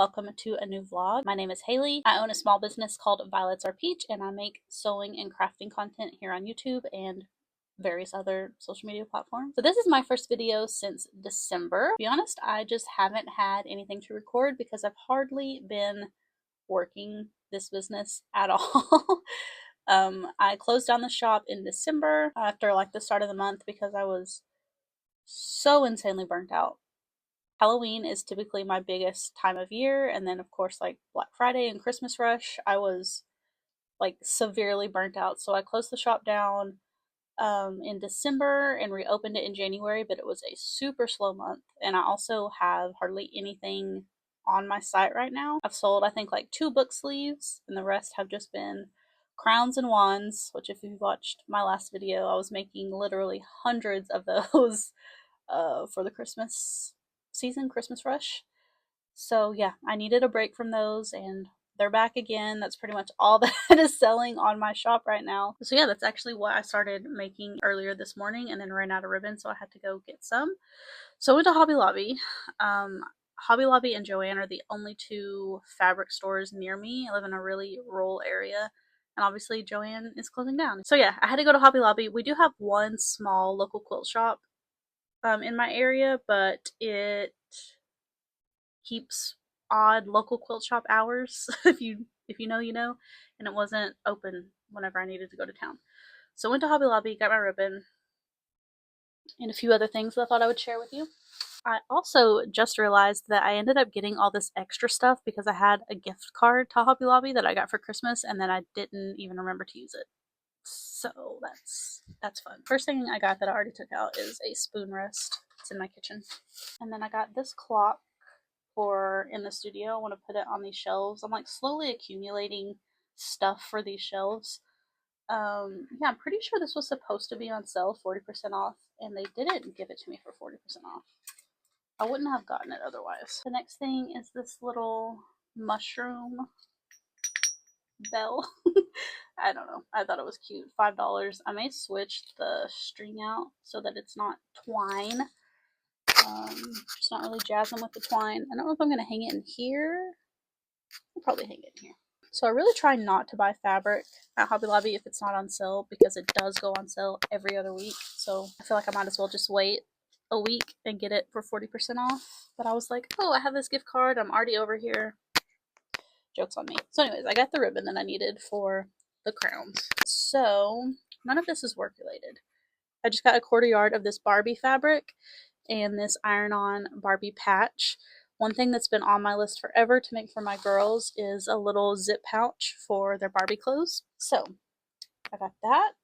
welcome to a new vlog. My name is Haley. I own a small business called Violets Are Peach, and I make sewing and crafting content here on YouTube and various other social media platforms. So this is my first video since December. To be honest, I just haven't had anything to record because I've hardly been working this business at all. I closed down the shop in December after like the start of the month because I was so insanely burnt out. Halloween is typically my biggest time of year, and then of course like Black Friday and Christmas rush, I was like severely burnt out. So I closed the shop down in December and reopened it in January, but it was a super slow month, and I also have hardly anything on my site right now. I've sold I think like 2 book sleeves, and the rest have just been crowns and wands, which if you've watched my last video, I was making literally hundreds of those for the Christmas season, Christmas rush. So yeah, I needed a break from those, and they're back again. That's pretty much all that is selling on my shop right now. So yeah, that's actually what I started making earlier this morning and then ran out of ribbon, so I had to go get some. So I went to Hobby Lobby. Hobby Lobby and Joann are the only 2 fabric stores near me. I live in a really rural area, and obviously Joann is closing down. So yeah, I had to go to Hobby Lobby. We do have one small local quilt shop in my area, but it keeps odd local quilt shop hours. if you know, you know, and it wasn't open whenever I needed to go to town. So I went to Hobby Lobby, got my ribbon, and a few other things that I thought I would share with you. I also just realized that I ended up getting all this extra stuff because I had a gift card to Hobby Lobby that I got for Christmas, and then I didn't even remember to use it. So that's fun. First thing I got that I already took out is a spoon rest. It's in my kitchen. And then I got this clock for in the studio. I want to put it on these shelves. I'm like slowly accumulating stuff for these shelves. Yeah, I'm pretty sure this was supposed to be on sale 40% off, and they didn't give it to me for 40% off. I wouldn't have gotten it otherwise. The next thing is this little mushroom bell. I don't know. I thought it was cute. $5. I may switch the string out so that it's not twine. Just not really jazzing with the twine. I don't know if I'm going to hang it in here. I'll probably hang it in here. So I really try not to buy fabric at Hobby Lobby if it's not on sale, because it does go on sale every other week. So I feel like I might as well just wait a week and get it for 40% off. But I was like, oh, I have this gift card. I'm already over here. Joke's on me. So anyways, I got the ribbon that I needed for the crowns. So none of this is work related. I just got a 1/4 yard of this Barbie fabric and this iron-on Barbie patch. One thing that's been on my list forever to make for my girls is a little zip pouch for their Barbie clothes. So I got that,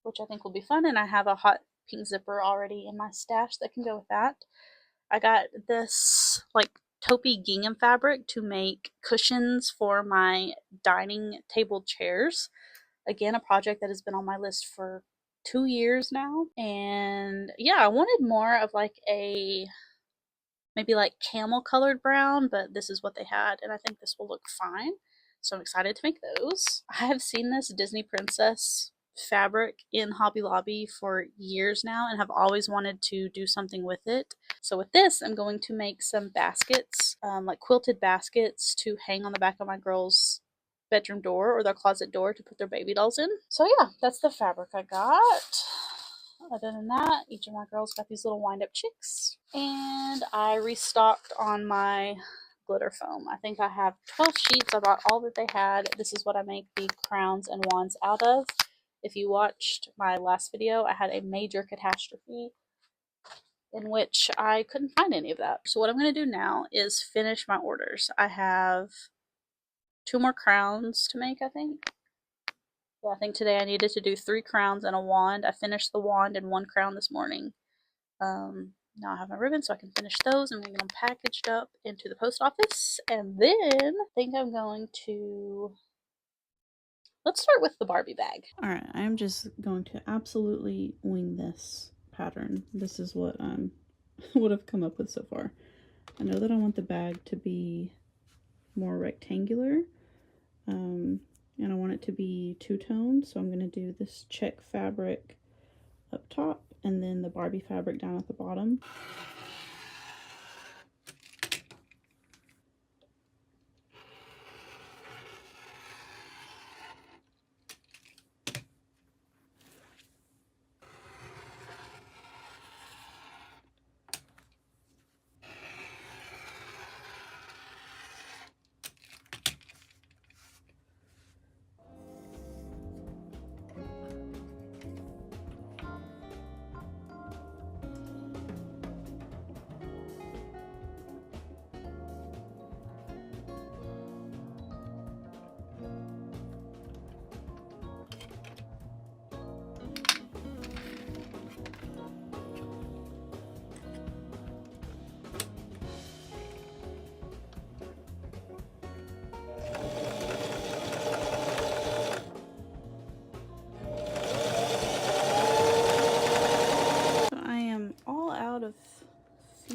which I think will be fun, and I have a hot pink zipper already in my stash that can go with that. I got this like taupey gingham fabric to make cushions for my dining table chairs. Again, a project that has been on my list for 2 years now. And yeah, I wanted more of like a maybe like camel colored brown, but this is what they had, and I think this will look fine. So I'm excited to make those. I have seen this Disney princess fabric in Hobby Lobby for years now and have always wanted to do something with it. So with this, I'm going to make some baskets, like quilted baskets to hang on the back of my girls' bedroom door or their closet door to put their baby dolls in. So yeah, that's the fabric I got. Other than that, each of my girls got these little wind-up chicks. And I restocked on my glitter foam. I think I have 12 sheets. I bought all that they had. This is what I make the crowns and wands out of. If you watched my last video, I had a major catastrophe in which I couldn't find any of that. So what I'm going to do now is finish my orders. I have 2 more crowns to make, I think. Yeah, I think today I needed to do 3 crowns and a wand. I finished the wand and 1 crown this morning. Now I have my ribbon, so I can finish those. I'm going to get them packaged up into the post office. And then I think I'm going to... Let's start with the Barbie bag. Alright, I'm just going to absolutely wing this pattern. This is what I've come up with so far. I know that I want the bag to be more rectangular. And I want it to be 2-toned, so I'm going to do this check fabric up top and then the Barbie fabric down at the bottom.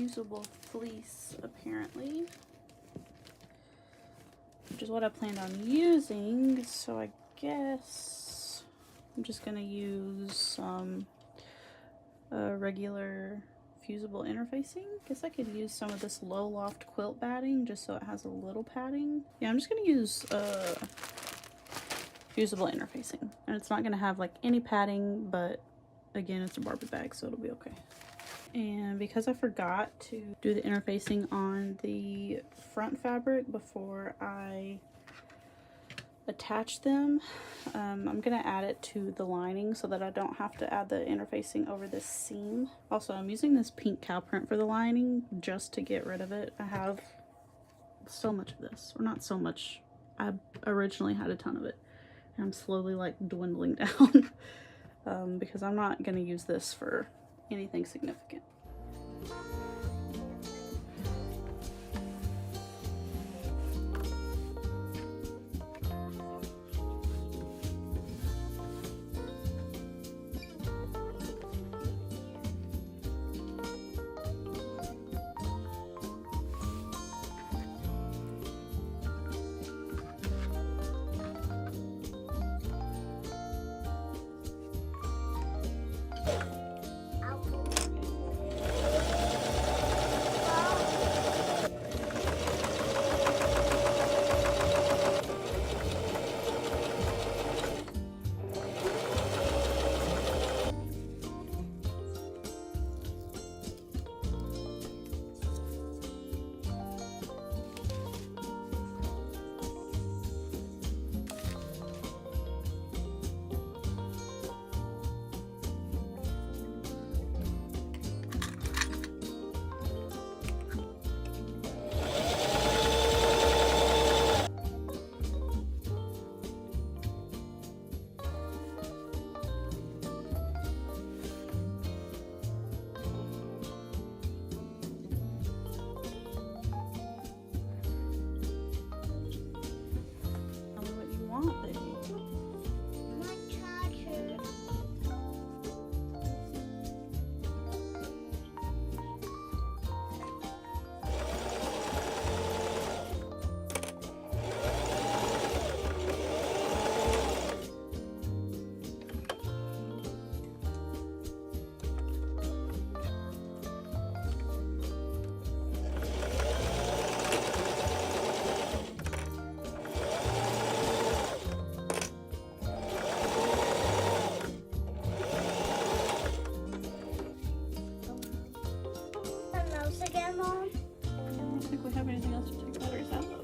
reusable fleece, apparently, which is what I planned on using. So I guess I'm just gonna use some regular fusible interfacing. Guess I could use some of this low loft quilt batting just so it has a little padding. Yeah, I'm just gonna use fusible interfacing, and it's not gonna have like any padding, but again, it's a Barbie bag, so it'll be okay. And because I forgot to do the interfacing on the front fabric before I attach them, I'm gonna add it to the lining so that I don't have to add the interfacing over this seam. Also, I'm using this pink cow print for the lining just to get rid of it. I have so much of this, or not so much. I originally had a ton of it, and I'm slowly like dwindling down because I'm not gonna use this for anything significant. Again, Mom? I don't think we have anything else to take batteries out of.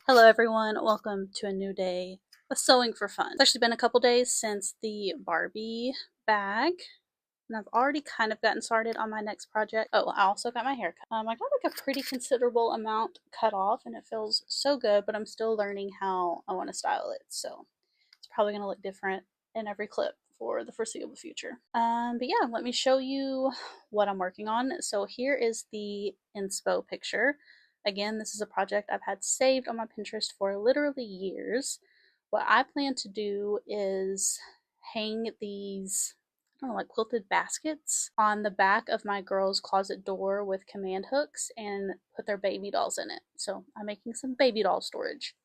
Hello everyone, welcome to a new day of sewing for fun. It's actually been a couple days since the Barbie bag, and I've already kind of gotten started on my next project. Oh, I also got my hair cut. I got like a pretty considerable amount cut off and it feels so good, but I'm still learning how I want to style it, so it's probably going to look different in every clip for the foreseeable future. But yeah, let me show you what I'm working on. So here is the inspo picture. Again, this is a project I've had saved on my Pinterest for literally years. What I plan to do is hang these, I don't know, like quilted baskets on the back of my girls' closet door with command hooks and put their baby dolls in it. So I'm making some baby doll storage.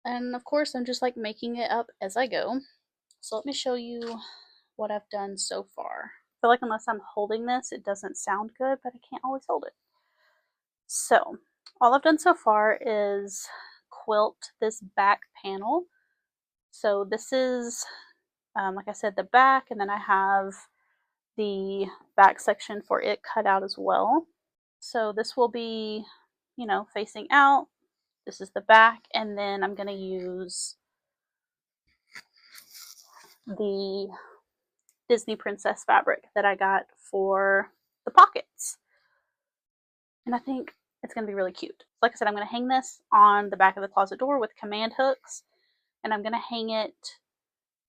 And of course, I'm just like making it up as I go. So let me show you what I've done so far. I feel like unless I'm holding this, it doesn't sound good, but I can't always hold it. So all I've done so far is quilt this back panel. So this is, like I said, the back, and then I have the back section for it cut out as well. So this will be, facing out. This is the back, and then I'm going to use the Disney Princess fabric that I got for the pockets. And I think it's going to be really cute. Like I said, I'm going to hang this on the back of the closet door with command hooks, and I'm going to hang it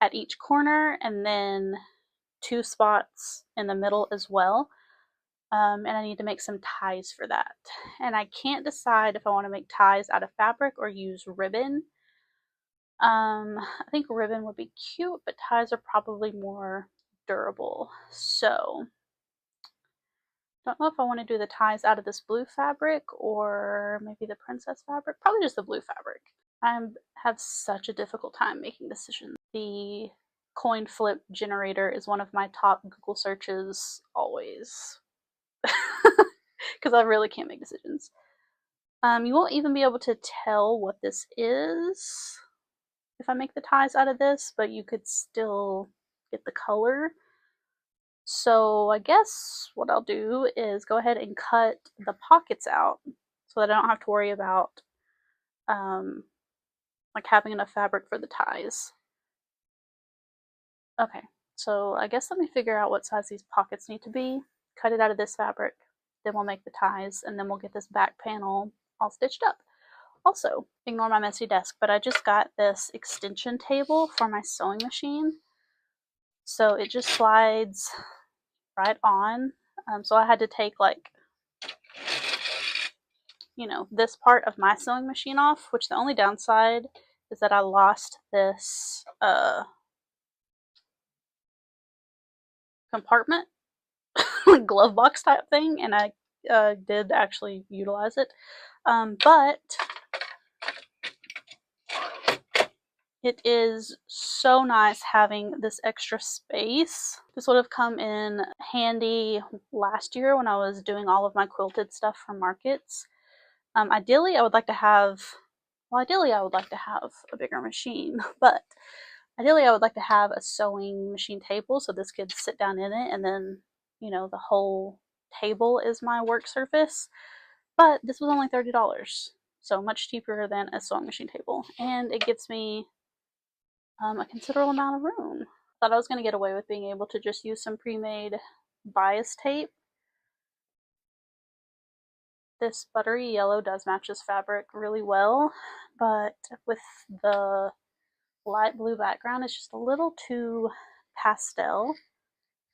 at each corner and then 2 spots in the middle as well. And I need to make some ties for that. And I can't decide if I want to make ties out of fabric or use ribbon. I think ribbon would be cute, but ties are probably more durable. So don't know if I want to do the ties out of this blue fabric or maybe the princess fabric. Probably just the blue fabric. I have such a difficult time making decisions. The coin flip generator is one of my top Google searches always. Because I really can't make decisions. You won't even be able to tell what this is if I make the ties out of this, but you could still get the color. So I guess what I'll do is go ahead and cut the pockets out so that I don't have to worry about like having enough fabric for the ties. Okay, so I guess let me figure out what size these pockets need to be. Cut it out of this fabric, then we'll make the ties, and then we'll get this back panel all stitched up. Also, ignore my messy desk, but I just got this extension table for my sewing machine. So it just slides right on. So I had to take this part of my sewing machine off, which the only downside is that I lost this compartment, like glove box type thing, and I did actually utilize it. But it is so nice having this extra space. This would have come in handy last year when I was doing all of my quilted stuff for markets. Ideally, I would like to have a bigger machine, but ideally I would like to have a sewing machine table so this could sit down in it, and then, the whole table is my work surface. But this was only $30, so much cheaper than a sewing machine table, and it gives me a considerable amount of room. Thought I was going to get away with being able to just use some pre-made bias tape. This buttery yellow does match this fabric really well, but with the light blue background, it's just a little too pastel,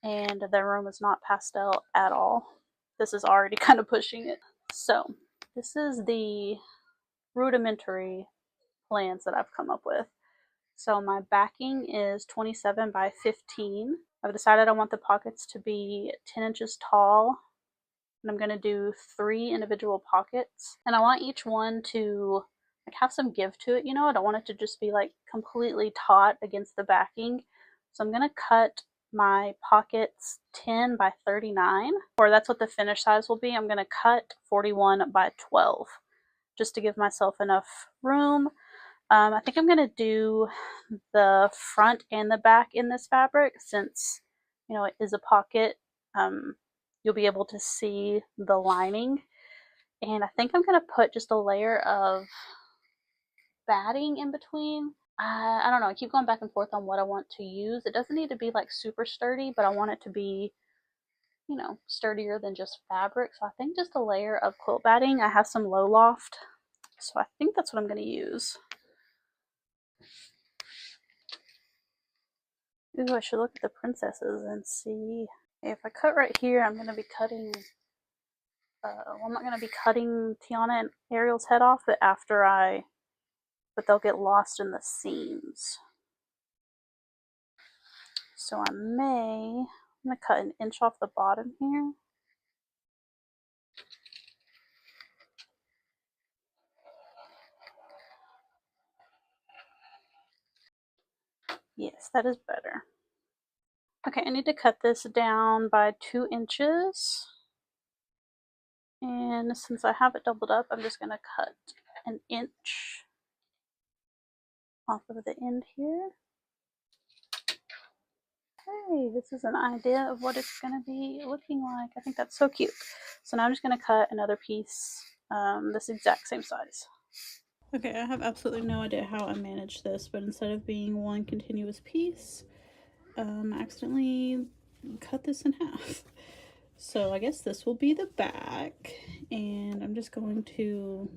and the room is not pastel at all. This is already kind of pushing it. So this is the rudimentary plans that I've come up with. So my backing is 27 by 15. I've decided I want the pockets to be 10 inches tall, and I'm going to do 3 individual pockets. And I want each one to have some give to it, I don't want it to just be completely taut against the backing. So I'm going to cut my pockets 10 by 39, or that's what the finished size will be. I'm going to cut 41 by 12 just to give myself enough room. I think I'm going to do the front and the back in this fabric since, it is a pocket. You'll be able to see the lining. And I think I'm going to put just a layer of batting in between. I don't know. I keep going back and forth on what I want to use. It doesn't need to be super sturdy, but I want it to be, sturdier than just fabric. So I think just a layer of quilt batting. I have some low loft, so I think that's what I'm going to use. Ooh, I should look at the princesses and see. If I cut right here, I'm going to be cutting, I'm not going to be cutting Tiana and Ariel's head off, but but they'll get lost in the seams. So I'm going to cut an inch off the bottom here. Yes, that is better. Okay, I need to cut this down by 2 inches. And since I have it doubled up, I'm just going to cut an inch off of the end here. Okay, this is an idea of what it's going to be looking like. I think that's so cute. So now I'm just going to cut another piece this exact same size. Okay, I have absolutely no idea how I managed this, but instead of being one continuous piece, I accidentally cut this in half. So I guess this will be the back, and I'm just going to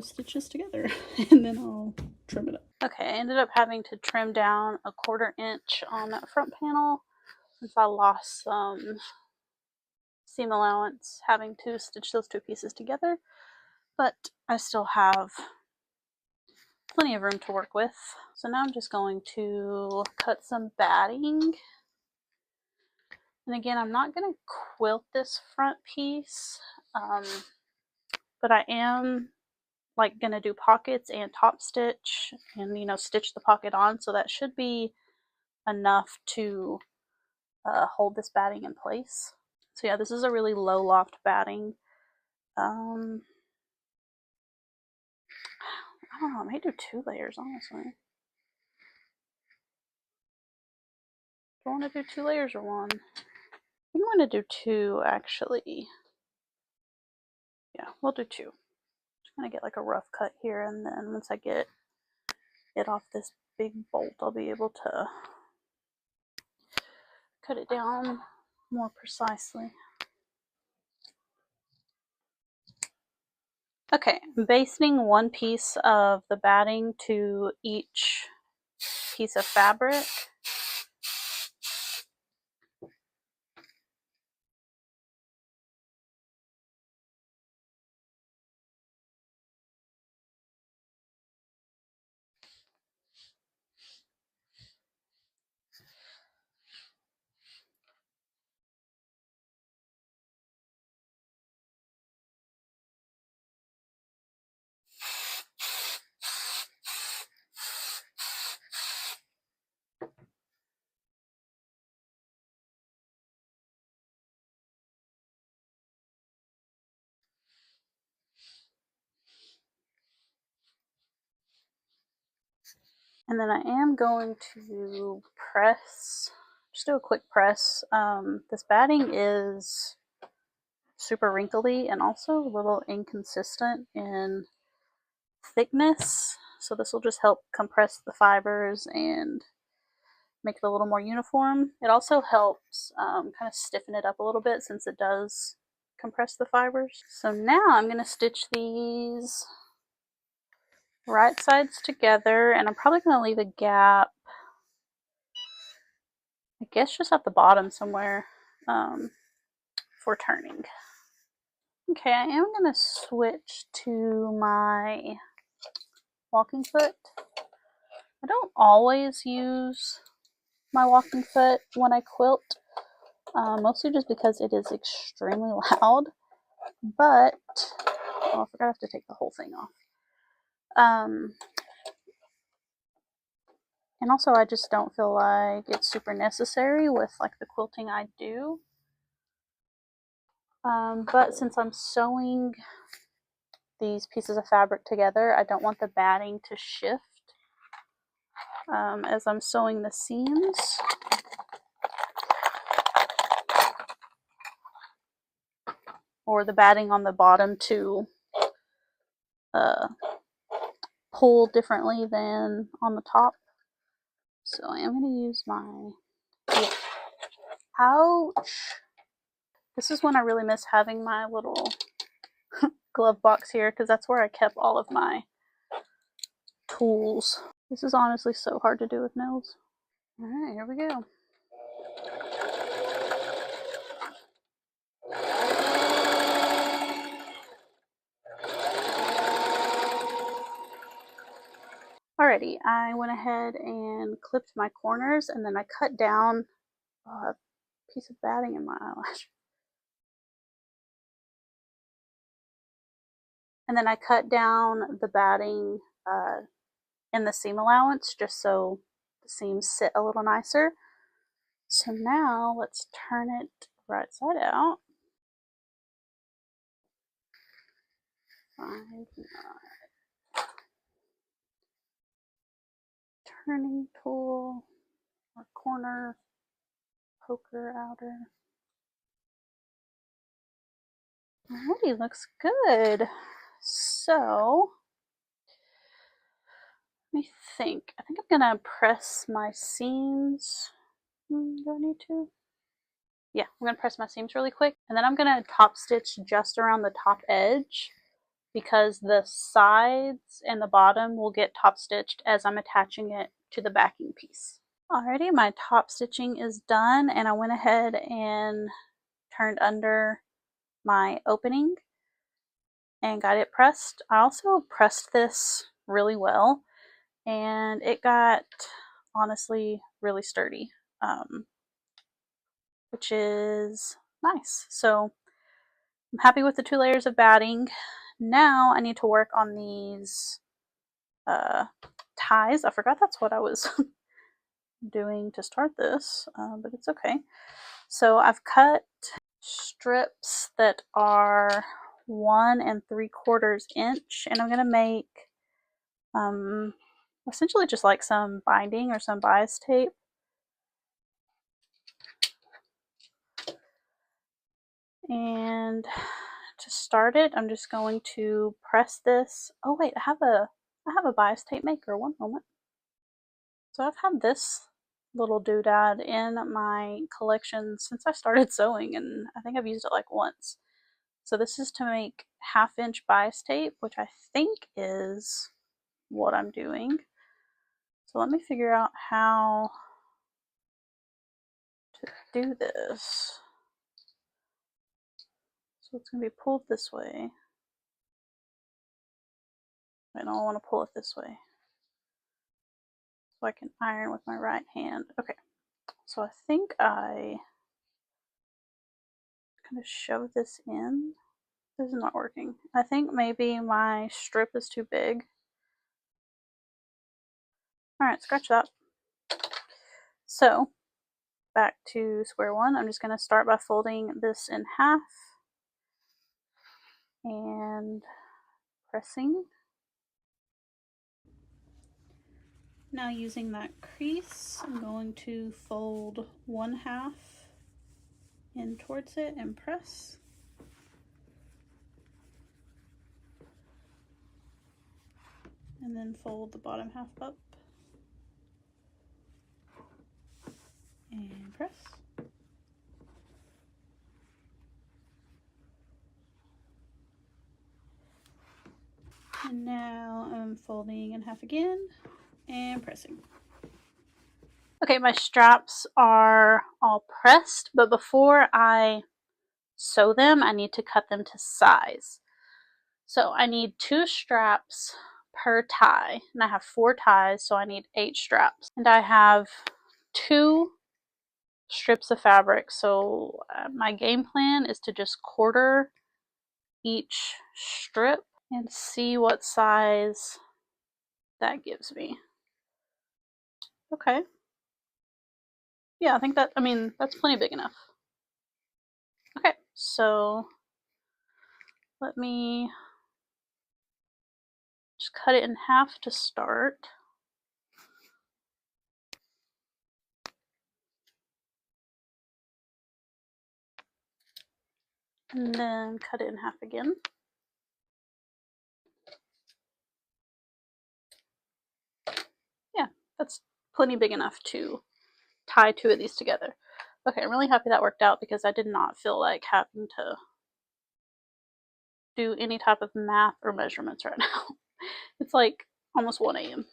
stitch this together, and then I'll trim it up. Okay, I ended up having to trim down a 1/4 inch on that front panel since I lost some seam allowance having to stitch those two pieces together, but I still have plenty of room to work with. So now I'm just going to cut some batting. And again, I'm not going to quilt this front piece, but I am like going to do pockets and top stitch and, stitch the pocket on. So that should be enough to hold this batting in place. So yeah, this is a really low loft batting. I don't know, I may do 2 layers, honestly. Do I want to do 2 layers or 1? I think I'm going to do 2, actually. Yeah, we'll do 2. Just going to get like a rough cut here, and then once I get it off this big bolt, I'll be able to cut it down more precisely. Okay, I'm basting one piece of the batting to each piece of fabric. And then I am going to press, just do a quick press. This batting is super wrinkly and also a little inconsistent in thickness. So this will just help compress the fibers and make it a little more uniform. It also helps kind of stiffen it up a little bit since it does compress the fibers. So now I'm going to stitch these right sides together, and I'm probably going to leave a gap, I guess just at the bottom somewhere, for turning. Okay, I am going to switch to my walking foot. I don't always use my walking foot when I quilt, mostly just because it is extremely loud, but oh, I forgot I have to take the whole thing off. And also I just don't feel like it's super necessary with like the quilting I do. But since I'm sewing these pieces of fabric together, I don't want the batting to shift as I'm sewing the seams. Or the batting on the bottom to pull differently than on the top. So I am going to use my, yeah. Ouch! This is when I really miss having my little glove box here, because that's where I kept all of my tools. This is honestly so hard to do with nails. Alright, here we go. Alrighty, I went ahead and clipped my corners, and then I cut down a piece of batting in my eyelash. And then I cut down the batting in the seam allowance just so the seams sit a little nicer. So now let's turn it right side out. 5, 9. Turning tool. or corner poker outer. Alrighty, looks good. So let me think. I think I'm gonna press my seams. Do I need to? Yeah, I'm gonna press my seams really quick, and then I'm gonna top stitch just around the top edge because the sides and the bottom will get top stitched as I'm attaching it to the backing piece. Alrighty, my top stitching is done, and I went ahead and turned under my opening and got it pressed. I also pressed this really well, and it got honestly really sturdy, which is nice. So I'm happy with the 2 layers of batting. Now I need to work on these ties. I forgot that's what I was doing to start this, but it's okay. So I've cut strips that are 1 3/4 inch, and I'm gonna make essentially just like some binding or some bias tape. And to start it, I'm just going to press this. Oh wait, I have a bias tape maker. One moment. So I've had this little doodad in my collection since I started sewing, and I think I've used it like once. So this is to make 1/2 inch bias tape, which I think is what I'm doing. So let me figure out how to do this. So it's going to be pulled this way. I don't want to pull it this way. So I can iron with my right hand. Okay, so I think I kind of shove this in. This is not working. I think maybe my strip is too big. Alright, scratch that. So, back to square one. I'm just going to start by folding this in half and pressing. Now using that crease, I'm going to fold 1/2 in towards it and press. And then fold the bottom half up and press. And now I'm folding in half again and pressing. Okay, my straps are all pressed, but before I sew them, I need to cut them to size. So I need 2 straps per tie, and I have 4 ties, so I need 8 straps. And I have 2 strips of fabric, so my game plan is to just quarter each strip and see what size that gives me. Okay. Yeah, I think that, that's plenty big enough. Okay, so let me just cut it in half to start. And then cut it in half again. Yeah, that's plenty big enough to tie 2 of these together. Okay, I'm really happy that worked out because I did not feel like having to do any type of math or measurements right now. It's like almost 1 a.m.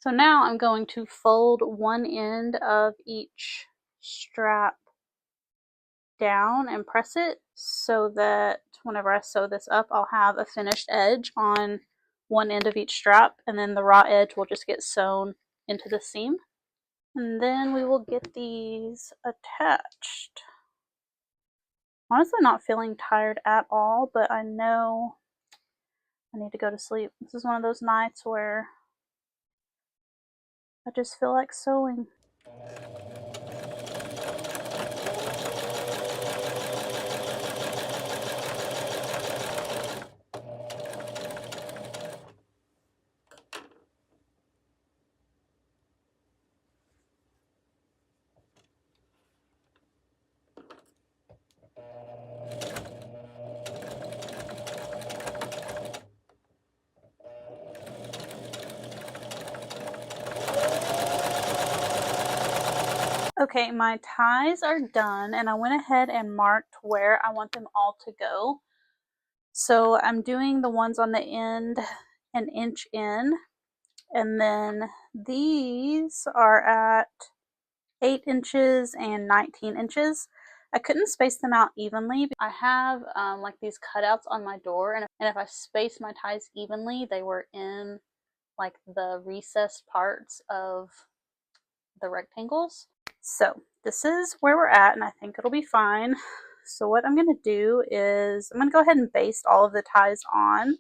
So now I'm going to fold one end of each strap down and press it so that whenever I sew this up, I'll have a finished edge on one end of each strap, and then the raw edge will just get sewn into the seam. And then we will get these attached. Honestly, not feeling tired at all, but I know I need to go to sleep. This is one of those nights where I just feel like sewing. Okay, my ties are done and I went ahead and marked where I want them all to go. So I'm doing the ones on the end an inch in, and then these are at 8 inches and 19 inches. I couldn't space them out evenly. I have like these cutouts on my door, and if I space my ties evenly, they were in like the recessed parts of the rectangles. So this is where we're at, and I think it'll be fine. So what I'm going to do is I'm going to go ahead and baste all of the ties on.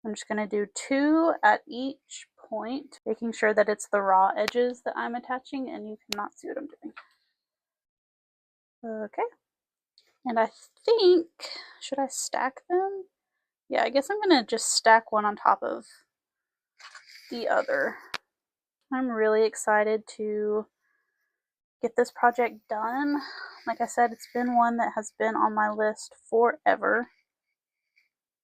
I'm just going to do 2 at each point, making sure that it's the raw edges that I'm attaching, and you cannot see what I'm doing. Okay, and I think, should I stack them? Yeah, I guess I'm going to just stack one on top of the other. I'm really excited to get this project done. Like I said, it's been one that has been on my list forever.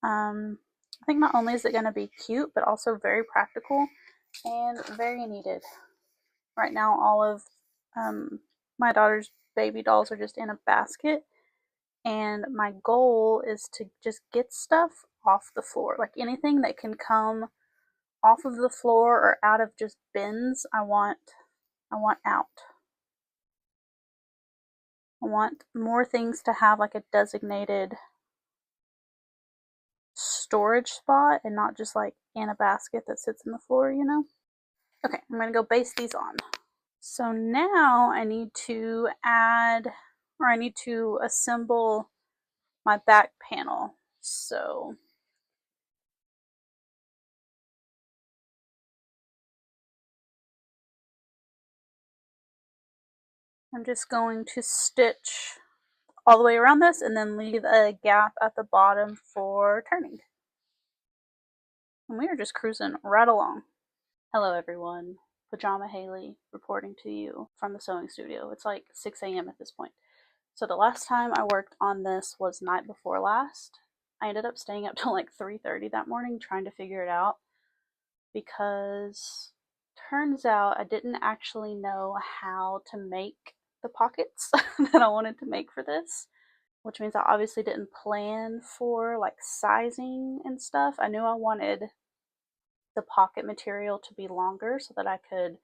I think not only is it going to be cute, but also very practical and very needed. Right now, all of my daughter's baby dolls are just in a basket, and my goal is to just get stuff off the floor. Like anything that can come off of the floor or out of just bins, I want out. I want more things to have like a designated storage spot and not just like in a basket that sits in the floor, you know? Okay, I'm gonna go baste these on. So now I need to add, or I need to assemble my back panel. So I'm just going to stitch all the way around this and then leave a gap at the bottom for turning. And we are just cruising right along. Hello everyone, Pajama Haley reporting to you from the sewing studio. It's like 6 a.m. at this point. So the last time I worked on this was night before last. I ended up staying up till like 3:30 that morning trying to figure it out because turns out I didn't actually know how to make the pockets that I wanted to make for this, which means I obviously didn't plan for like sizing and stuff. I knew I wanted the pocket material to be longer so that I could,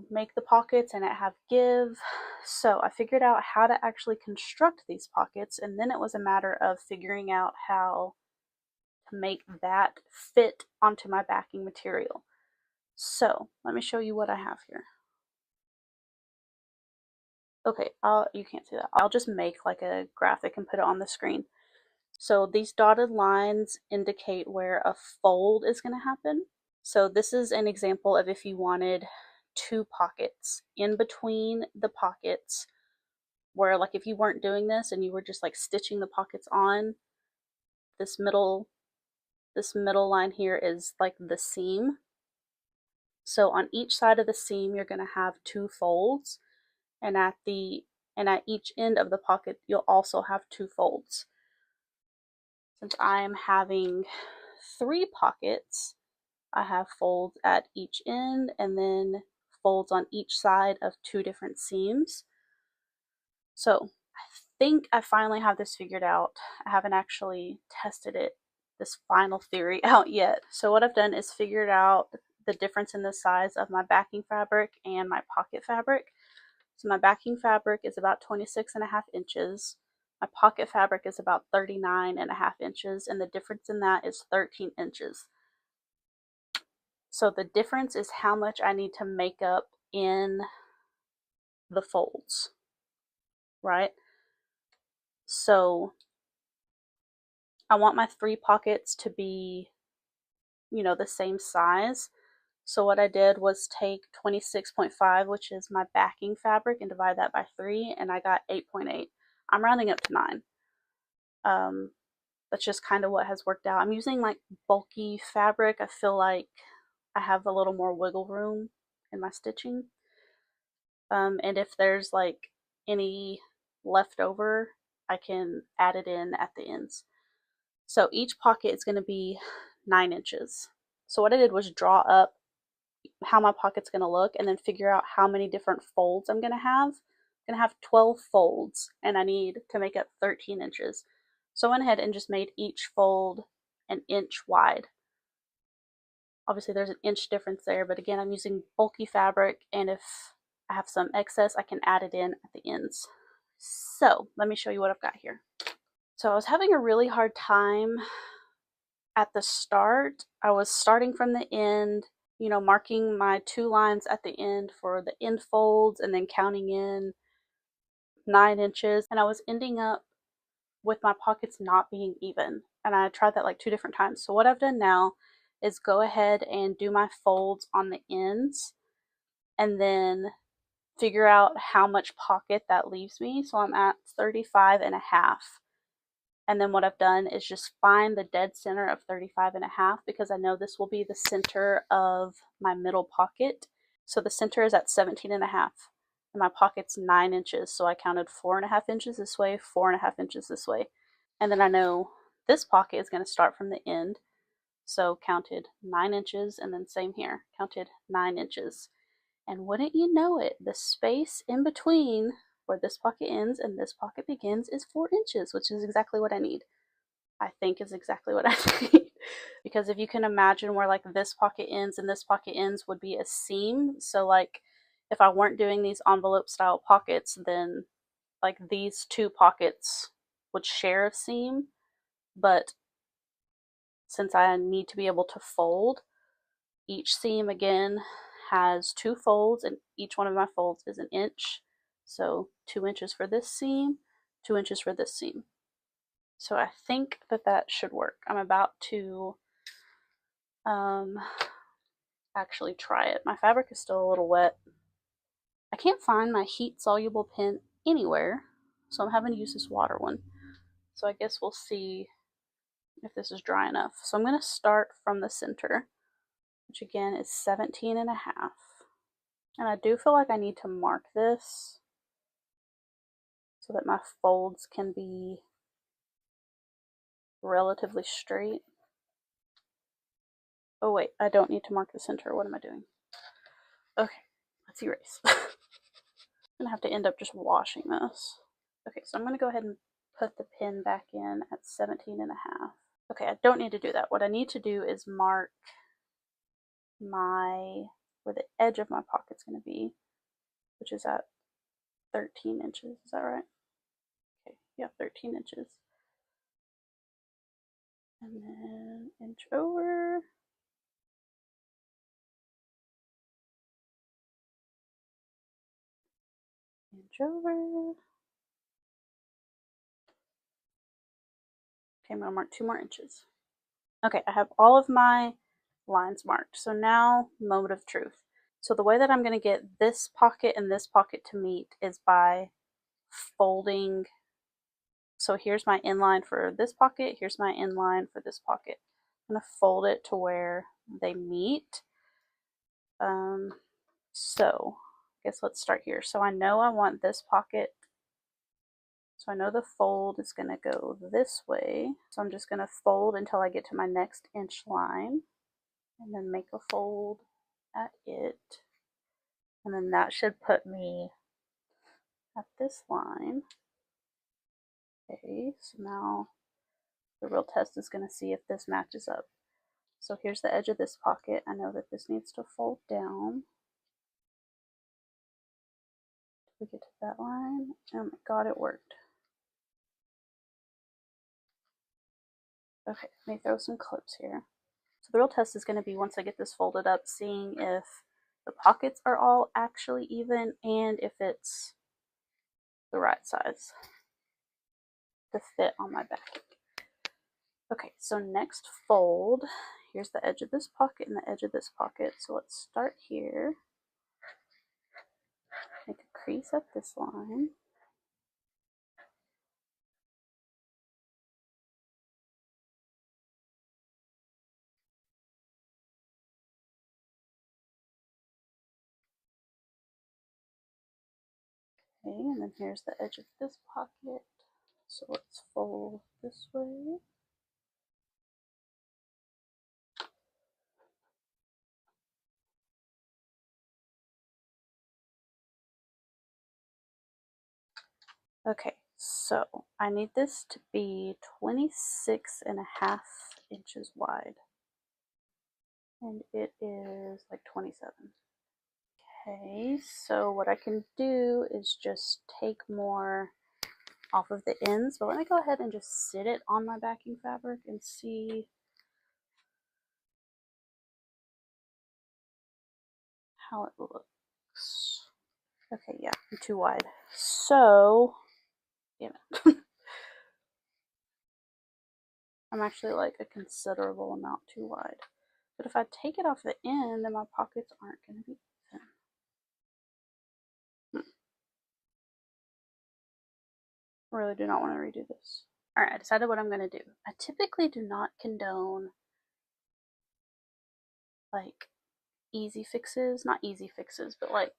make the pockets and it have give. So I figured out how to actually construct these pockets, and then it was a matter of figuring out how to make that fit onto my backing material. So let me show you what I have here. Okay, you can't see that. I'll just make like a graphic and put it on the screen. So these dotted lines indicate where a fold is going to happen. So this is an example of if you wanted 2 pockets in between the pockets, where like if you weren't doing this and you were just like stitching the pockets on, this middle line here is like the seam. So on each side of the seam you're going to have 2 folds, and at each end of the pocket you'll also have 2 folds. Since I am having 3 pockets, I have folds at each end and then folds on each side of 2 different seams. So I think I finally have this figured out. I haven't actually tested this final theory out yet. So what I've done is figured out the difference in the size of my backing fabric and my pocket fabric. So my backing fabric is about 26.5 inches. My pocket fabric is about 39.5 inches, and the difference in that is 13 inches. So the difference is how much I need to make up in the folds, right? So I want my 3 pockets to be, the same size. So what I did was take 26.5, which is my backing fabric, and divide that by 3, and I got 8.8. I'm rounding up to 9. That's just kind of what has worked out. I'm using like bulky fabric. I feel like I have a little more wiggle room in my stitching. And if there's like any left over, I can add it in at the ends. So each pocket is going to be 9 inches. So what I did was draw up how my pocket's going to look and then figure out how many different folds I'm going to have. I'm going to have 12 folds and I need to make up 13 inches. So I went ahead and just made each fold an inch wide. Obviously there's an inch difference there, but again, I'm using bulky fabric, and if I have some excess, I can add it in at the ends. So let me show you what I've got here. So I was having a really hard time at the start. I was starting from the end, marking my 2 lines at the end for the end folds and then counting in 9 inches. And I was ending up with my pockets not being even. And I tried that like 2 different times. So what I've done now is go ahead and do my folds on the ends and then figure out how much pocket that leaves me. So I'm at 35 and a half. And then what I've done is just find the dead center of 35 and a half, because I know this will be the center of my middle pocket. So the center is at 17 and a half and my pocket's 9 inches. So I counted 4.5 inches this way, 4.5 inches this way. And then I know this pocket is going to start from the end. So counted 9 inches, and then same here, counted 9 inches. And wouldn't you know it, the space in between where this pocket ends and this pocket begins is 4 inches, which is exactly what I need. I think is exactly what I need. Because if you can imagine where like this pocket ends and this pocket ends would be a seam. So like if I weren't doing these envelope style pockets, then like these two pockets would share a seam. But since I need to be able to fold, each seam again has 2 folds, and each one of my folds is an inch. So 2 inches for this seam, 2 inches for this seam. So I think that that should work. I'm about to actually try it. My fabric is still a little wet. I can't find my heat soluble pen anywhere, so I'm having to use this water one. So I guess we'll see if this is dry enough. So I'm going to start from the center, which again is 17 and a half. And I do feel like I need to mark this so that my folds can be relatively straight. Oh wait, I don't need to mark the center. What am I doing? Okay, let's erase. I'm gonna have to end up just washing this. Okay, so I'm gonna go ahead and put the pin back in at 17 and a half. Okay, I don't need to do that. What I need to do is mark where the edge of my pocket's gonna be, which is at 13 inches. Is that right? Okay, yeah, 13 inches. And then inch over. Inch over. Okay, I'm gonna mark 2 more inches. Okay, I have all of my lines marked. So now, moment of truth. So the way that I'm gonna get this pocket and this pocket to meet is by folding. So here's my inline for this pocket, here's my inline for this pocket. I'm gonna fold it to where they meet. So I guess let's start here. So I know I want this pocket. So I know the fold is going to go this way. So I'm just going to fold until I get to my next inch line and then make a fold at it. And then that should put me at this line. Okay, so now the real test is going to see if this matches up. So here's the edge of this pocket. I know that this needs to fold down. We get to that line. Oh my god, it worked. Okay, let me throw some clips here. So the real test is going to be, once I get this folded up, seeing if the pockets are all actually even and if it's the right size to fit on my back. Okay, so next fold. Here's the edge of this pocket and the edge of this pocket. So let's start here. Make a crease at this line. Okay, and then here's the edge of this pocket. So let's fold this way. Okay, so I need this to be 26.5 inches wide. And it is like 27. Okay, so what I can do is just take more off of the ends, but let me go ahead and just sit it on my backing fabric and see how it looks. Okay, yeah, I'm too wide. So, damn it. I'm actually like a considerable amount too wide. But if I take it off the end, then my pockets aren't going to be even. I really do not want to redo this. Alright, I decided what I'm going to do. I typically do not condone like easy fixes, not easy fixes, but like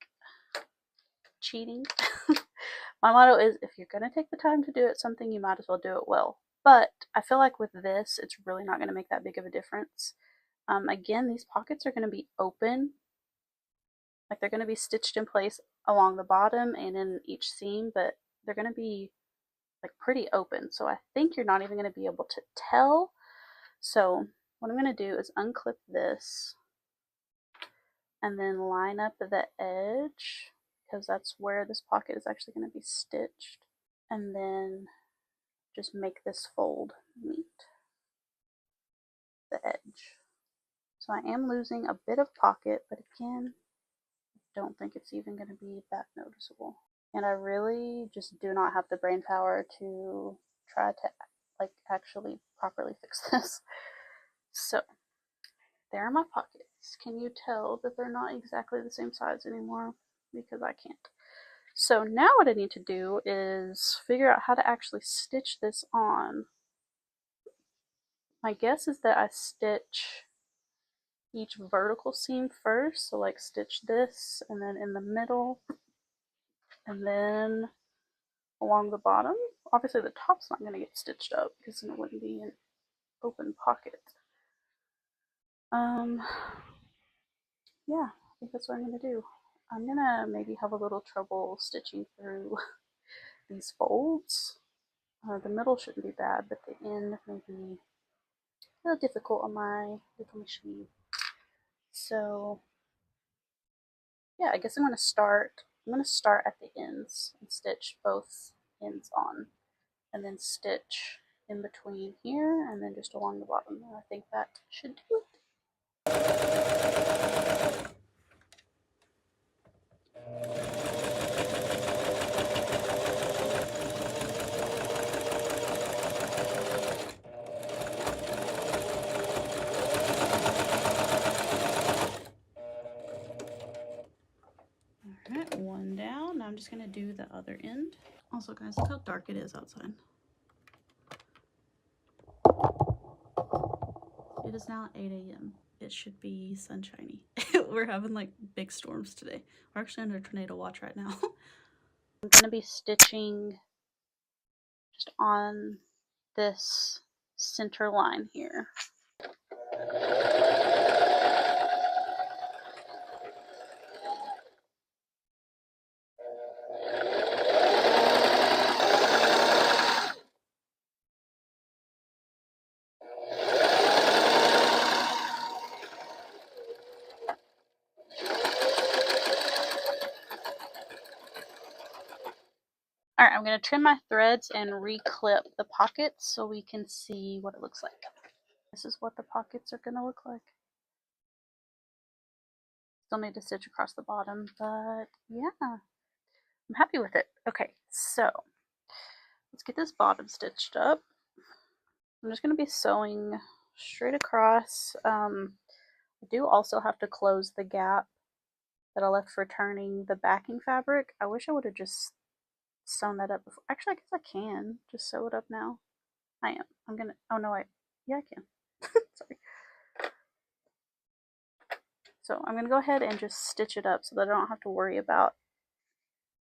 cheating. My motto is if you're going to take the time to do it something, you might as well do it well. But I feel like with this, it's really not going to make that big of a difference. Again, these pockets are going to be open, like they're going to be stitched in place along the bottom and in each seam, but they're going to be like pretty open. So I think you're not even going to be able to tell. So what I'm going to do is unclip this and then line up the edge because that's where this pocket is actually going to be stitched, and then just make this fold meet the edge. So I am losing a bit of pocket, but again, I don't think it's even going to be that noticeable. And I really just do not have the brain power to try to like actually properly fix this. So there are my pockets. Can you tell that they're not exactly the same size anymore? Because I can't. So now what I need to do is figure out how to actually stitch this on. My guess is that I stitch each vertical seam first, so like stitch this and then in the middle and then along the bottom. Obviously the top's not going to get stitched up because then it wouldn't be an open pocket. Yeah, I think that's what I'm going to do. I'm going to maybe have a little trouble stitching through these folds. The middle shouldn't be bad, but the end may be a little difficult on my little machine. So yeah, I guess I'm gonna start at the ends and stitch both ends on, and then stitch in between here and then just along the bottom. I think that should do it. Alright, one down. Now I'm just gonna do the other end. Also guys, look how dark it is outside. It is now 8 a.m. It should be sunshiny. We're having like big storms today. We're actually under tornado watch right now. I'm gonna be stitching just on this center line here. Alright, I'm going to trim my threads and re-clip the pockets so we can see what it looks like. This is what the pockets are going to look like. Still need to stitch across the bottom, but yeah, I'm happy with it. Okay, so let's get this bottom stitched up. I'm just going to be sewing straight across. I do also have to close the gap that I left for turning the backing fabric. I wish I would have just sewn that up before. Actually, I guess I can just sew it up now. I am. I'm gonna. Oh no, yeah, I can. Sorry. So I'm gonna go ahead and just stitch it up so that I don't have to worry about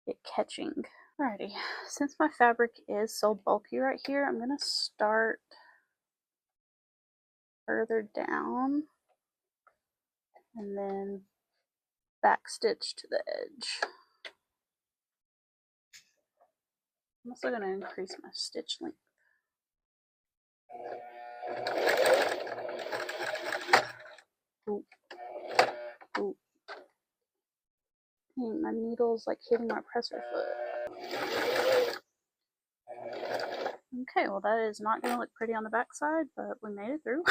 it catching. Alrighty, since my fabric is so bulky right here, I'm gonna start further down and then back stitch to the edge. I'm also going to increase my stitch length. Ooh. Ooh. Dang, my needle's like hitting my presser foot. Okay, well that is not going to look pretty on the back side, but we made it through.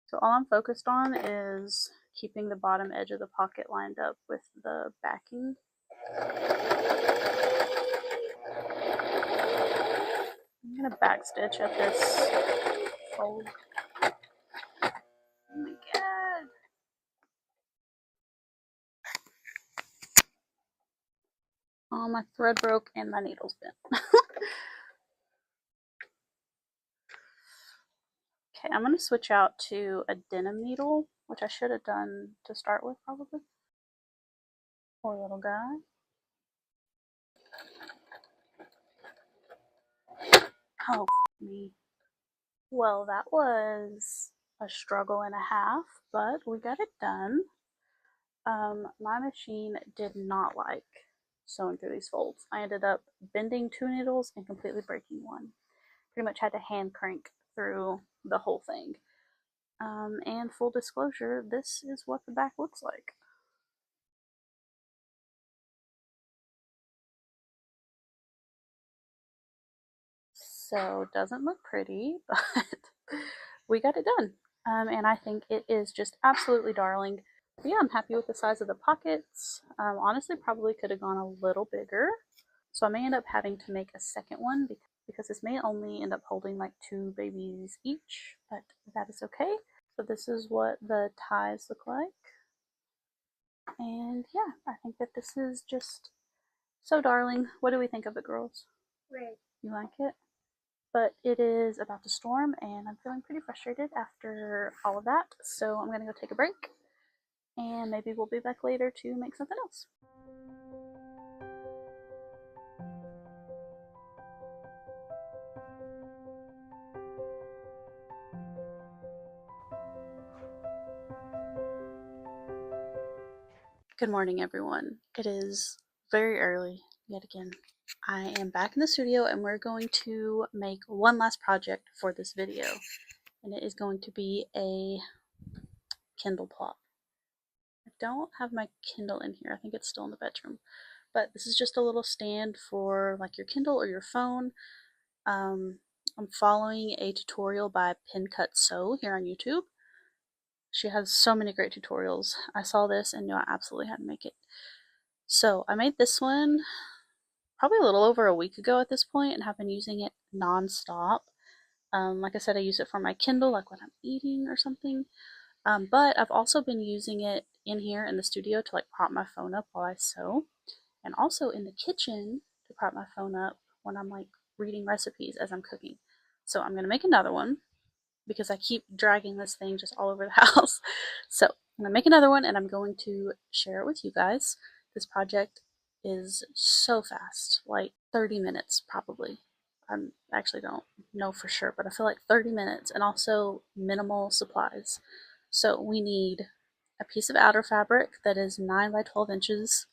So all I'm focused on is keeping the bottom edge of the pocket lined up with the backing. I'm going to backstitch at this fold. Oh my god. Oh, my thread broke and my needle's bent. Okay, I'm going to switch out to a denim needle, which I should have done to start with probably. Poor little guy. Oh, me. Well, that was a struggle and a half, but we got it done. My machine did not like sewing through these folds. I ended up bending 2 needles and completely breaking one. Pretty much had to hand crank through the whole thing. And full disclosure, this is what the back looks like. So doesn't look pretty, but we got it done. And I think it is just absolutely darling. But yeah, I'm happy with the size of the pockets. Honestly, probably could have gone a little bigger. So I may end up having to make a second one because this may only end up holding like 2 babies each, but that is okay. So this is what the ties look like. And yeah, I think that this is just so darling. What do we think of it, girls? Great. You like it? But it is about to storm and I'm feeling pretty frustrated after all of that. So I'm going to go take a break and maybe we'll be back later to make something else. Good morning, everyone. It is very early yet again. I am back in the studio and we're going to make one last project for this video. And it is going to be a Kindle Plop. I don't have my Kindle in here. I think it's still in the bedroom. But this is just a little stand for like your Kindle or your phone. I'm following a tutorial by Pin Cut Sew here on YouTube. She has so many great tutorials. I saw this and knew I absolutely had to make it. So I made this one probably a little over a week ago at this point and have been using it non-stop. Like I said, I use it for my Kindle, like when I'm eating or something. But I've also been using it in here in the studio to like prop my phone up while I sew, and also in the kitchen to prop my phone up when I'm like reading recipes as I'm cooking. So I'm gonna make another one because I keep dragging this thing just all over the house. So I'm gonna make another one and I'm going to share it with you guys. This project is so fast, like 30 minutes probably. I actually don't know for sure, but I feel like 30 minutes and also minimal supplies. So we need a piece of outer fabric that is 9 by 12 inches.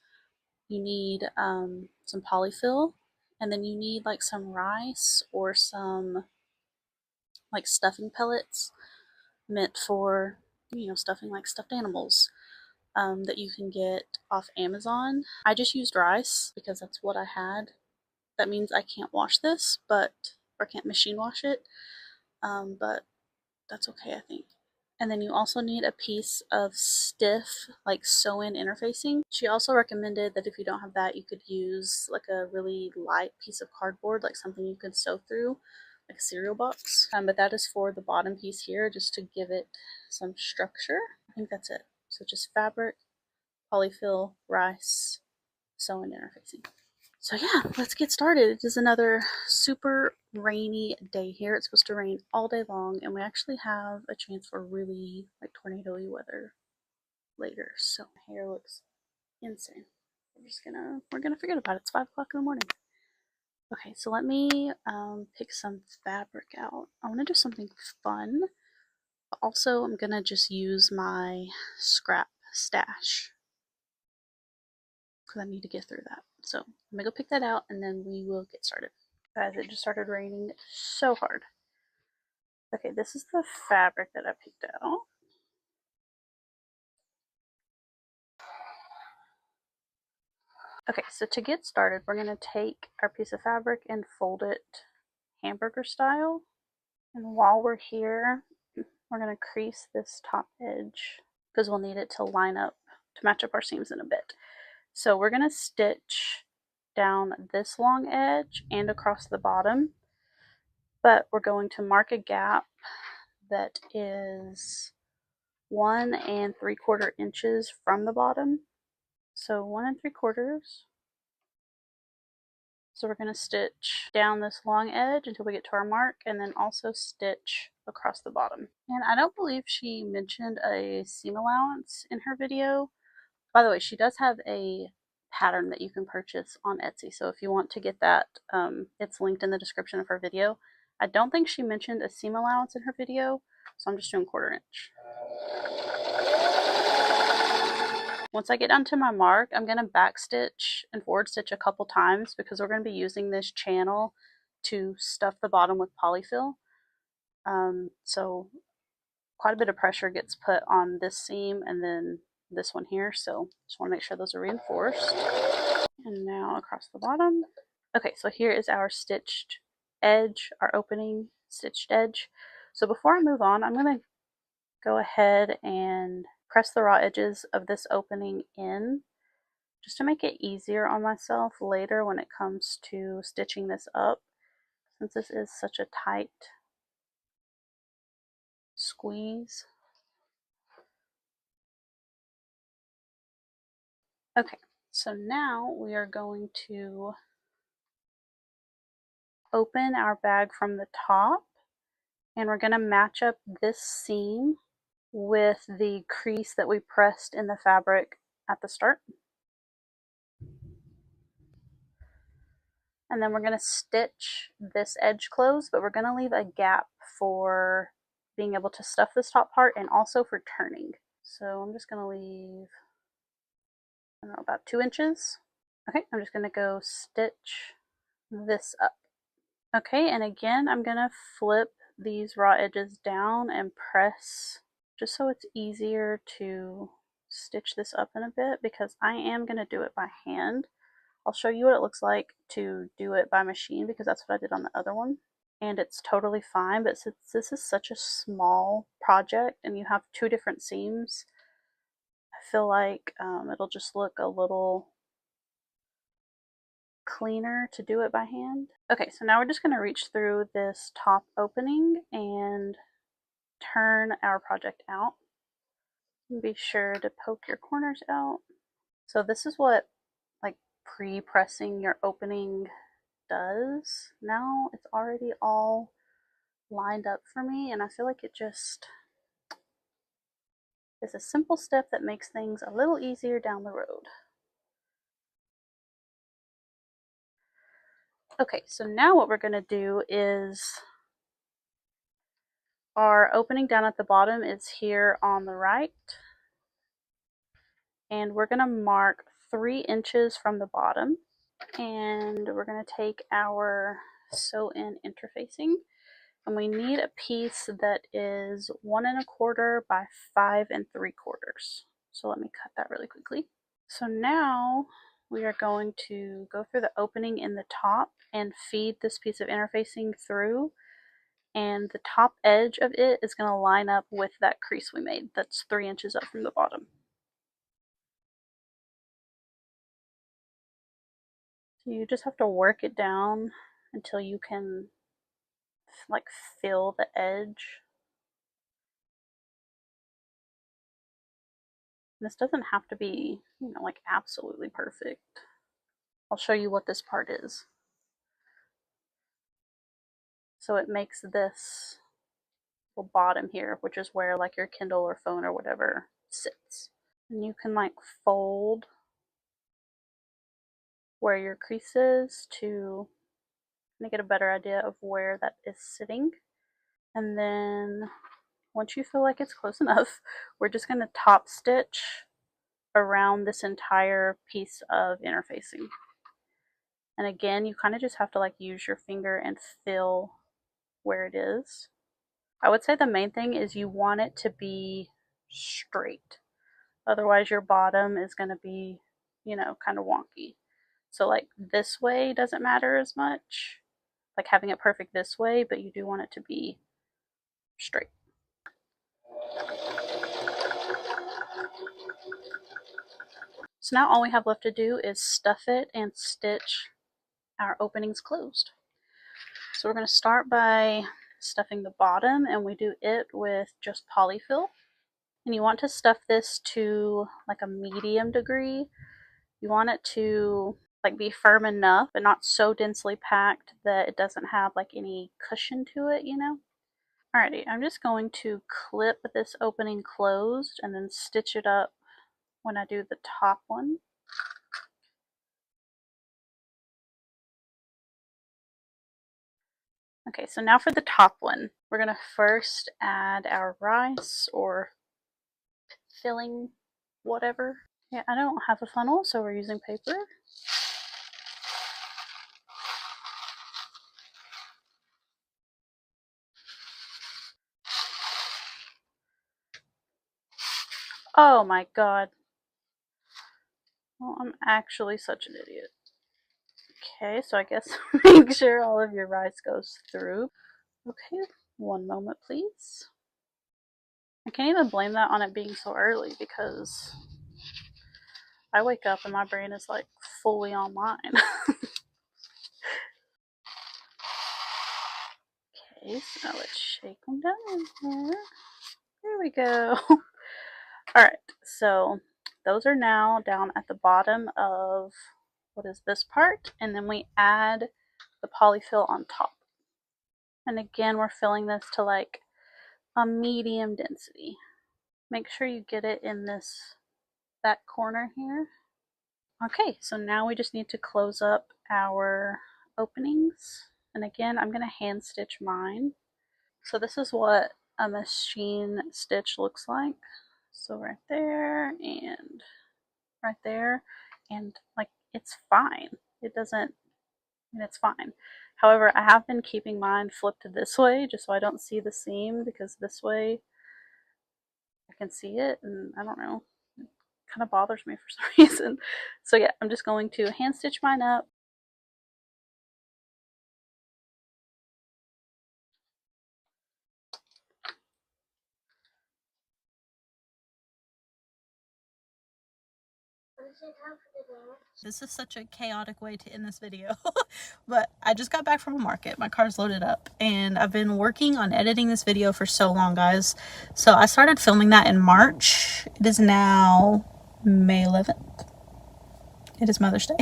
You need some polyfill, and then you need like some rice or some like stuffing pellets meant for, stuffing like stuffed animals that you can get off Amazon. I just used rice because that's what I had. That means I can't wash this, or can't machine wash it, but that's okay, I think. And then you also need a piece of stiff, like sew-in interfacing. She also recommended that if you don't have that, you could use like a really light piece of cardboard, like something you could sew through, like a cereal box. But that is for the bottom piece here, just to give it some structure. I think that's it. So just fabric, polyfill, rice, sew-in interfacing. So yeah, let's get started. It is another super rainy day here. It's supposed to rain all day long, and we actually have a chance for really like tornado-y weather later. So my hair looks insane. We're gonna forget about it. It's 5 o'clock in the morning. Okay, so let me pick some fabric out. I want to do something fun. But also, I'm gonna just use my scrap stash. because I need to get through that. So I'm gonna go pick that out and then we will get started. Guys, it just started raining so hard. Okay, this is the fabric that I picked out. Okay, so to get started, we're gonna take our piece of fabric and fold it hamburger style. And while we're here, we're gonna crease this top edge because we'll need it to line up to match up our seams in a bit. So we're gonna stitch down this long edge and across the bottom, but we're going to mark a gap that is 1 3/4 inches from the bottom. So 1 3/4. So we're going to stitch down this long edge until we get to our mark and then also stitch across the bottom. And I don't believe she mentioned a seam allowance in her video. By the way, she does have a pattern that you can purchase on Etsy. So if you want to get that, it's linked in the description of her video. I don't think she mentioned a seam allowance in her video, so I'm just doing 1/4 inch. Once I get down to my mark, I'm going to back stitch and forward stitch a couple times because we're going to be using this channel to stuff the bottom with polyfill. So quite a bit of pressure gets put on this seam and then this one here, so just want to make sure those are reinforced. And now across the bottom. Okay, so here is our stitched edge, our opening stitched edge. So before I move on, I'm going to go ahead and press the raw edges of this opening in just to make it easier on myself later when it comes to stitching this up, since this is such a tight squeeze. Okay, so now we are going to open our bag from the top, and we're going to match up this seam with the crease that we pressed in the fabric at the start. And then we're going to stitch this edge closed, but we're going to leave a gap for being able to stuff this top part and also for turning. So I'm just going to leave, I don't know, about 2 inches. Okay, I'm just going to go stitch this up. Okay, and again, I'm going to flip these raw edges down and press just so it's easier to stitch this up in a bit because I am going to do it by hand. I'll show you what it looks like to do it by machine because that's what I did on the other one. And it's totally fine, but since this is such a small project and you have 2 different seams, I feel like it'll just look a little cleaner to do it by hand. Okay, so now we're just going to reach through this top opening and turn our project out. Be sure to poke your corners out. So this is what like pre-pressing your opening does. Now it's already all lined up for me, and I feel like it just is a simple step that makes things a little easier down the road. Okay, so now what we're going to do is our opening down at the bottom is here on the right, and we're going to mark 3 inches from the bottom, and we're going to take our sew-in interfacing, and we need a piece that is 1 1/4 by 5 3/4. So let me cut that really quickly. So now we are going to go through the opening in the top and feed this piece of interfacing through, and the top edge of it is going to line up with that crease we made that's 3 inches up from the bottom. So you just have to work it down until you can like feel the edge. This doesn't have to be, like absolutely perfect. I'll show you what this part is. So it makes this little bottom here, which is where like your Kindle or phone or whatever sits. And you can like fold where your crease is to get a better idea of where that is sitting. And then once you feel like it's close enough, we're just going to top stitch around this entire piece of interfacing. And again, you kind of just have to like use your finger and feel where it is. I would say the main thing is you want it to be straight. Otherwise your bottom is going to be, you know, kind of wonky. So like this way doesn't matter as much, like having it perfect this way, but you do want it to be straight. So now all we have left to do is stuff it and stitch our openings closed. So we're going to start by stuffing the bottom, and we do it with just polyfill. And you want to stuff this to like a medium degree. You want it to like be firm enough but not so densely packed that it doesn't have like any cushion to it, you know. Alrighty, I'm just going to clip this opening closed and then stitch it up when I do the top one. Okay, so now for the top one, we're going to first add our rice or filling whatever. Yeah, I don't have a funnel, so we're using paper. Oh my god. Well, I'm actually such an idiot. Okay, so I guess make sure all of your rice goes through. Okay, one moment please. I can't even blame that on it being so early because I wake up and my brain is like fully online. Okay, so now let's shake them down in there. There we go. Alright, so those are now down at the bottom of what is this part, and then we add the polyfill on top. And again, we're filling this to like a medium density. Make sure you get it in this back corner here. Okay, so now we just need to close up our openings. And again, I'm going to hand stitch mine. So this is what a machine stitch looks like. So right there and right there, and like it's fine. It doesn't, it's fine. However, I have been keeping mine flipped this way just so I don't see the seam, because this way I can see it and I don't know, it kind of bothers me for some reason. So yeah, I'm just going to hand stitch mine up. This is such a chaotic way to end this video. But I just got back from a market. My car's loaded up and I've been working on editing this video for so long, guys. So I started filming that in March. It is now May 11th. It is Mother's Day.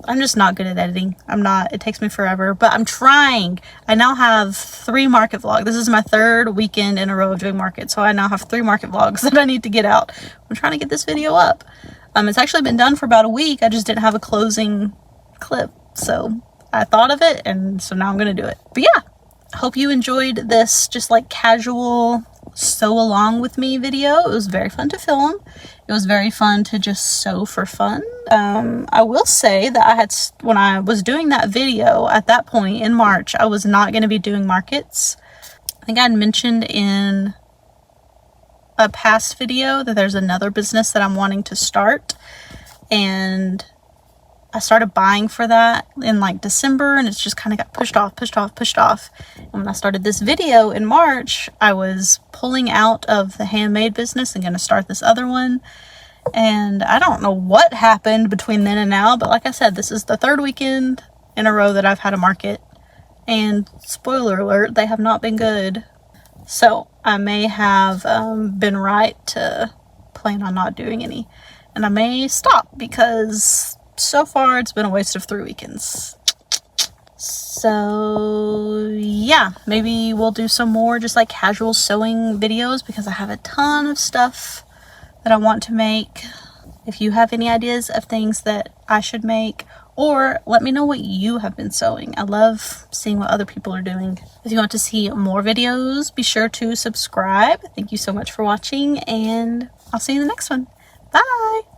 I'm just not good at editing. I'm not. It takes me forever, but I'm trying. I now have 3 market vlogs. This is my 3rd weekend in a row of doing market, so I now have 3 market vlogs that I need to get out. I'm trying to get this video up. It's actually been done for about a week. I just didn't have a closing clip, so I thought of it, and so now I'm gonna do it. But yeah, hope you enjoyed this just like casual sew along with me video. It was very fun to film. It was very fun to just sew for fun. I will say that when I was doing that video at that point in March, I was not going to be doing markets. I think I had mentioned in a past video that there's another business that I'm wanting to start, and I started buying for that in like December, and it's just kind of got pushed off. And when I started this video in March, I was pulling out of the handmade business and going to start this other one. And I don't know what happened between then and now, but like I said, this is the 3rd weekend in a row that I've had a market. And spoiler alert, they have not been good. So I may have been right to plan on not doing any. And I may stop because so far it's been a waste of 3 weekends. So yeah, maybe we'll do some more just like casual sewing videos because I have a ton of stuff that I want to make. if you have any ideas of things that I should make, or let me know what you have been sewing. I love seeing what other people are doing. If you want to see more videos, be sure to subscribe. Thank you so much for watching, and I'll see you in the next one. Bye!